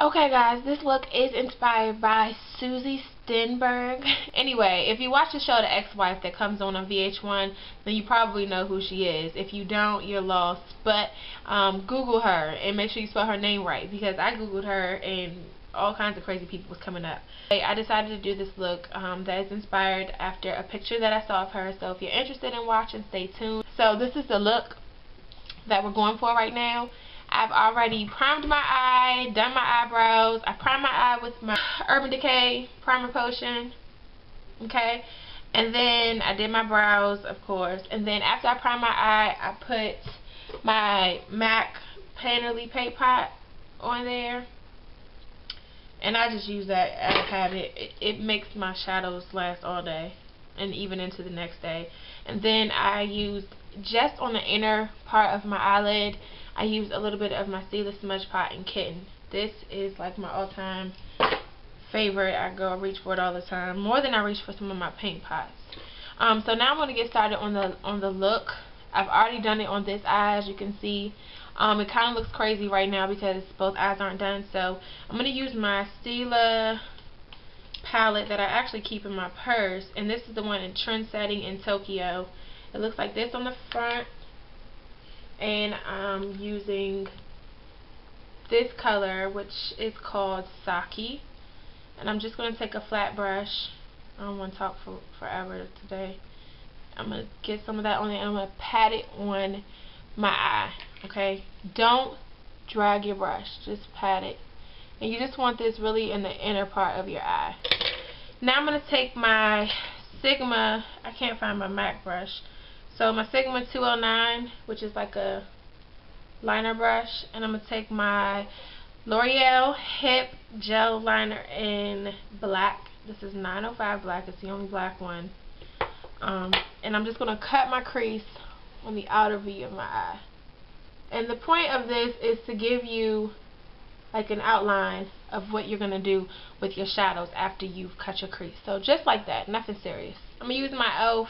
Okay guys, this look is inspired by Susie Stenberg. Anyway, if you watch the show The Ex-Wife that comes on VH1, then you probably know who she is. If you don't, you're lost. But Google her and make sure you spell her name right, because I Googled her and all kinds of crazy people was coming up. I decided to do this look that is inspired after a picture that I saw of her. So if you're interested in watching, stay tuned. So this is the look that we're going for right now. I've already primed my eye, done my eyebrows. I primed my eye with my Urban Decay primer potion. Okay, and then I did my brows, of course. And then after I primed my eye, I put my MAC Painterly Paint Pot on there. And I just use that as habit. It makes my shadows last all day and even into the next day. And then I used, just on the inner part of my eyelid, I used a little bit of my Sealess Smudge Pot in Kitten. This is like my all-time favorite. I go reach for it all the time, more than I reach for some of my paint pots. So now I'm going to get started on the look. I've already done it on this eye, as you can see. It kind of looks crazy right now because both eyes aren't done. So I'm going to use my Stila palette that I actually keep in my purse, and this is the one in Trendsetting in Tokyo. It looks like this on the front, and I'm using this color, which is called Saki, and I'm just going to take a flat brush. I don't want to talk for forever today. I'm going to get some of that on there, and I'm going to pat it on my eye. Okay, don't drag your brush, just pat it. And you just want this really in the inner part of your eye. Now I'm going to take my Sigma, I can't find my MAC brush, so my Sigma 209, which is like a liner brush, and I'm going to take my L'Oreal Hip Gel Liner in black. This is 905 black, it's the only black one. And I'm just going to cut my crease on the outer V of my eye. And the point of this is to give you like an outline of what you're going to do with your shadows after you've cut your crease. So just like that, nothing serious. I'm going to use my e.l.f.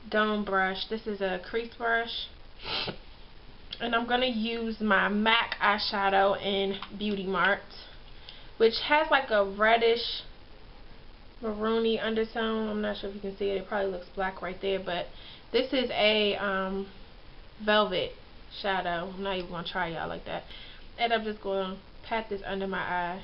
Dome brush. This is a crease brush. And I'm going to use my MAC eyeshadow in Beauty Mart, which has like a reddish maroony undertone. I'm not sure if you can see it. It probably looks black right there, but this is a velvet shadow. I'm not even going to try y'all like that. And I'm just going to pat this under my eye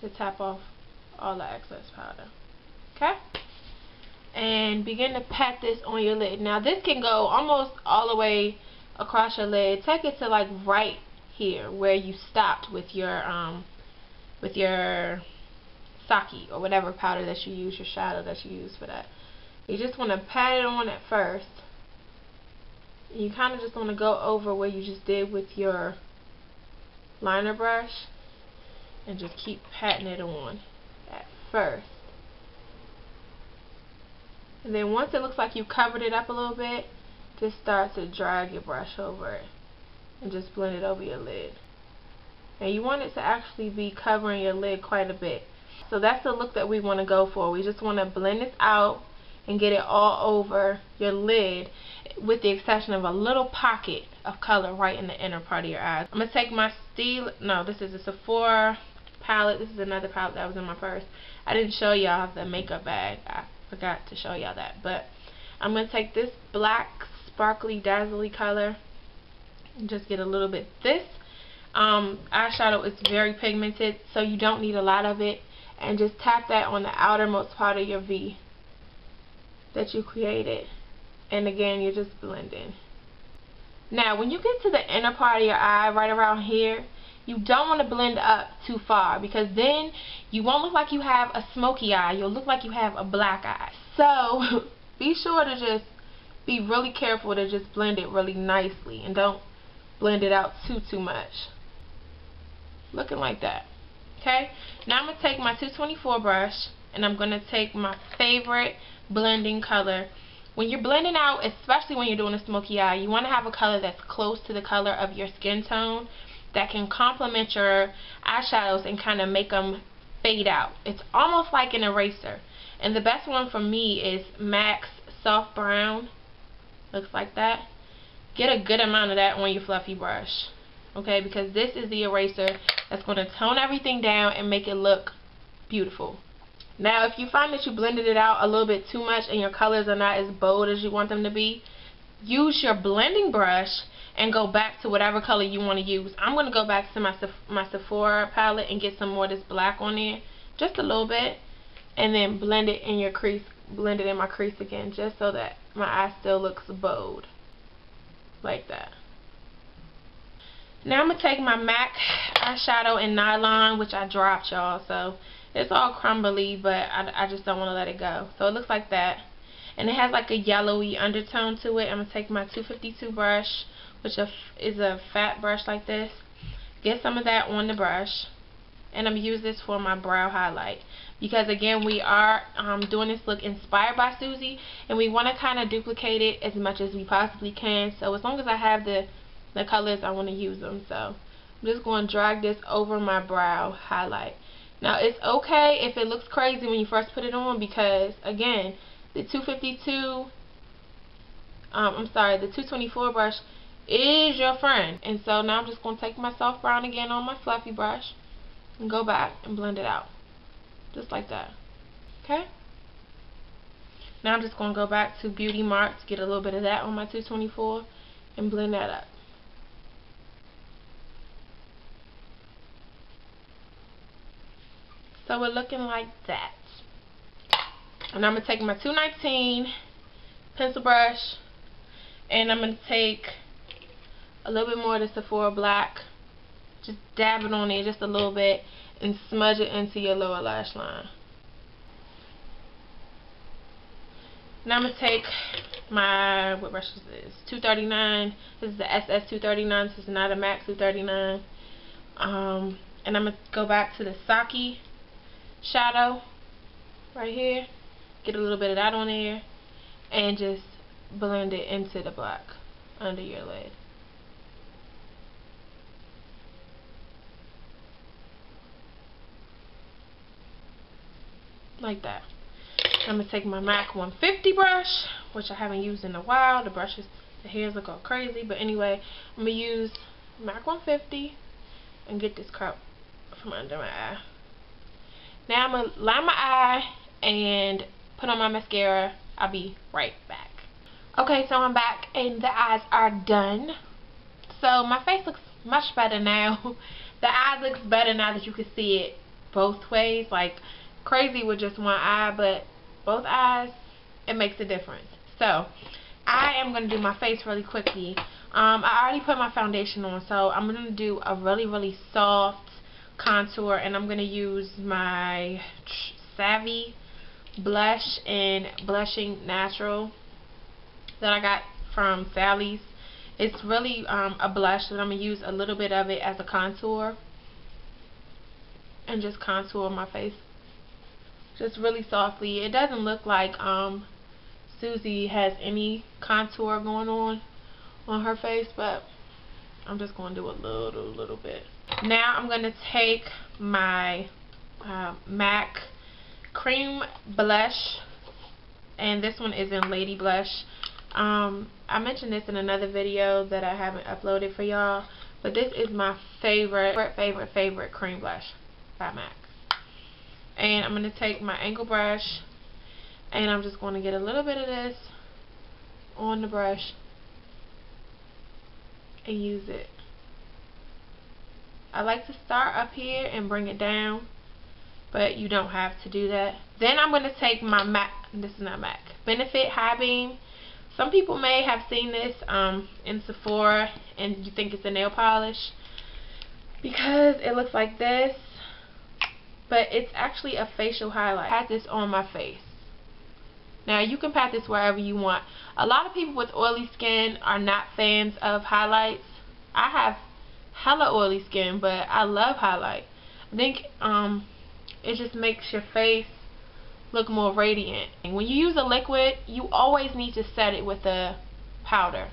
to tap off all the excess powder. Okay? And begin to pat this on your lid. Now this can go almost all the way across your lid. Take it to like right here where you stopped with your Saki or whatever powder that you use, your shadow that you use for that. You just want to pat it on at first. You kind of just want to go over where you just did with your liner brush and just keep patting it on at first. And then once it looks like you've covered it up a little bit, just start to drag your brush over it and just blend it over your lid. And you want it to actually be covering your lid quite a bit. So that's the look that we want to go for. We just want to blend this out and get it all over your lid, with the exception of a little pocket of color right in the inner part of your eyes. I'm going to take my this is a Sephora palette. This is another palette that was in my purse. I didn't show y'all the makeup bag. I forgot to show y'all that. But I'm going to take this black sparkly dazzly color and just get a little bit. This eyeshadow is very pigmented, so you don't need a lot of it. And just tap that on the outermost part of your V that you created. And again, you're just blending. Now when you get to the inner part of your eye, right around here, you don't want to blend up too far, because then you won't look like you have a smoky eye. You'll look like you have a black eye. So be sure to just be really careful to just blend it really nicely, and don't blend it out too much. Looking like that. Okay, now I'm going to take my 224 brush, and I'm going to take my favorite blending color. When you're blending out, especially when you're doing a smoky eye, you want to have a color that's close to the color of your skin tone that can complement your eyeshadows and kind of make them fade out. It's almost like an eraser. And the best one for me is MAC's Soft Brown. Looks like that. Get a good amount of that on your fluffy brush. okay, because this is the eraser that's going to tone everything down and make it look beautiful. Now, if you find that you blended it out a little bit too much and your colors are not as bold as you want them to be, use your blending brush and go back to whatever color you want to use. I'm going to go back to my Sephora palette and get some more of this black on there, just a little bit, and then blend it in your crease, blend it in my crease again, just so that my eye still looks bold, like that. Now I'm going to take my MAC eyeshadow in Nylon, which I dropped, y'all, so it's all crumbly, but I just don't want to let it go. So it looks like that. And it has like a yellowy undertone to it. I'm going to take my 252 brush, which is a fat brush like this. Get some of that on the brush. And I'm going to use this for my brow highlight. Because again, we are doing this look inspired by Susie. And we want to kind of duplicate it as much as we possibly can. So as long as I have the colors, I want to use them. So I'm just going to drag this over my brow highlight. Now it's okay if it looks crazy when you first put it on, because again, the 224 brush is your friend. And so now I'm just going to take my soft brown again on my fluffy brush and go back and blend it out. Just like that. Okay? Now I'm just going to go back to Beauty Marks, get a little bit of that on my 224 and blend that up. So we're looking like that. And I'm going to take my 219 pencil brush, and I'm going to take a little bit more of the Sephora black, just dab it on there just a little bit, and smudge it into your lower lash line. Now I'm going to take my, what brush is this? 239. This is the SS 239. This is not a MAC 239. And I'm going to go back to the Saki shadow right here. Get a little bit of that on there and just blend it into the black under your lid. Like that. I'm going to take my MAC 150 brush, which I haven't used in a while. The hairs look all crazy, but anyway, I'm going to use MAC 150 and get this curl from under my eye. Now I'm going to line my eye and put on my mascara. I'll be right back. Okay, so I'm back and the eyes are done. So my face looks much better now. The eye looks better now that you can see it both ways. Like crazy with just one eye, but both eyes, it makes a difference. So I am going to do my face really quickly. I already put my foundation on, so I'm going to do a really soft contour, and I'm going to use my Savvy blush in Blushing Natural that I got from Sally's. It's really a blush, and I'm going to use a little bit of it as a contour and just contour my face just really softly. It doesn't look like Susie has any contour going on her face, but I'm just going to do a little bit. Now I'm going to take my MAC cream blush, and this one is in Lady Blush. I mentioned this in another video that I haven't uploaded for y'all, but this is my favorite cream blush by MAC. And I'm going to take my angle brush, and I'm just going to get a little bit of this on the brush and use it. I like to start up here and bring it down, but you don't have to do that. Then I'm going to take my MAC, this is not MAC, Benefit High Beam. Some people may have seen this in Sephora and you think it's a nail polish because it looks like this, but it's actually a facial highlight. I pat this on my face. Now you can pat this wherever you want. A lot of people with oily skin are not fans of highlights. I have hella oily skin, but I love highlight. I think it just makes your face look more radiant. And when you use a liquid, you always need to set it with a powder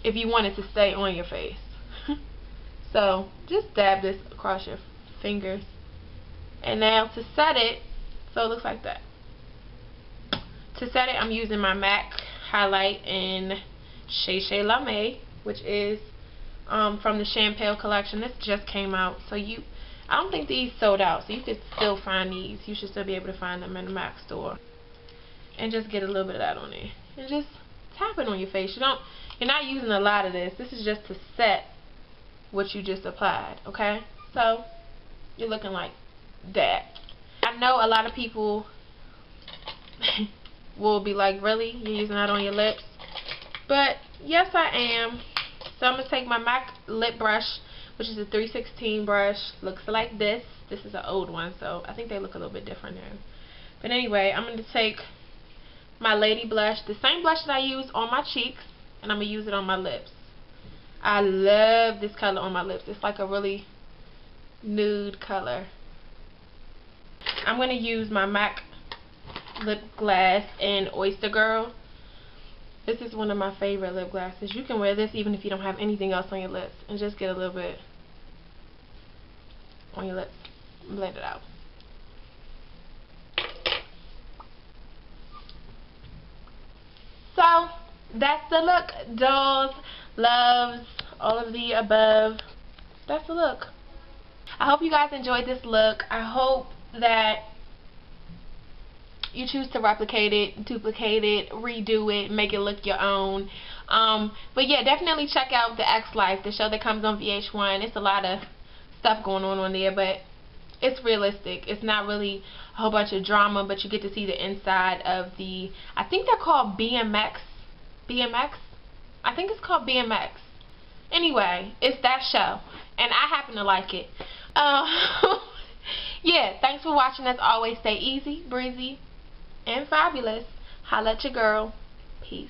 if you want it to stay on your face. So just dab this across your fingers. And now to set it, so it looks like that. To set it, I'm using my MAC highlight in Chez La May, which is from the Champagne collection. This just came out, so I don't think these sold out, so you could still find these. You should still be able to find them in the MAC store. And just get a little bit of that on there. And just tap it on your face. You're not using a lot of this. This is just to set what you just applied, okay? So, you're looking like that. I know a lot of people will be like, really? You're using that on your lips? But, yes I am. So, I'm going to take my MAC lip brush, which is a 316 brush. Looks like this. This is an old one, so I think they look a little bit different now. But anyway, I'm going to take my Lady blush, the same blush that I use on my cheeks, and I'm going to use it on my lips. I love this color on my lips. It's like a really nude color. I'm going to use my MAC lip glass in Oyster Girl. This is one of my favorite lip glosses. You can wear this even if you don't have anything else on your lips, and just get a little bit on your lips. Blend it out. So, that's the look, dolls, loves, all of the above. That's the look. I hope you guys enjoyed this look. I hope that you choose to replicate it, duplicate it, redo it, make it look your own. But yeah, definitely check out The X Life, the show that comes on VH1. It's a lot of stuff going on there, but it's realistic. It's not really a whole bunch of drama, but you get to see the inside of the, I think they're called BMX. I think it's called BMX. Anyway, it's that show, and I happen to like it. Yeah, thanks for watching. As always, stay easy, breezy, and fabulous. Holla at your girl. Peace.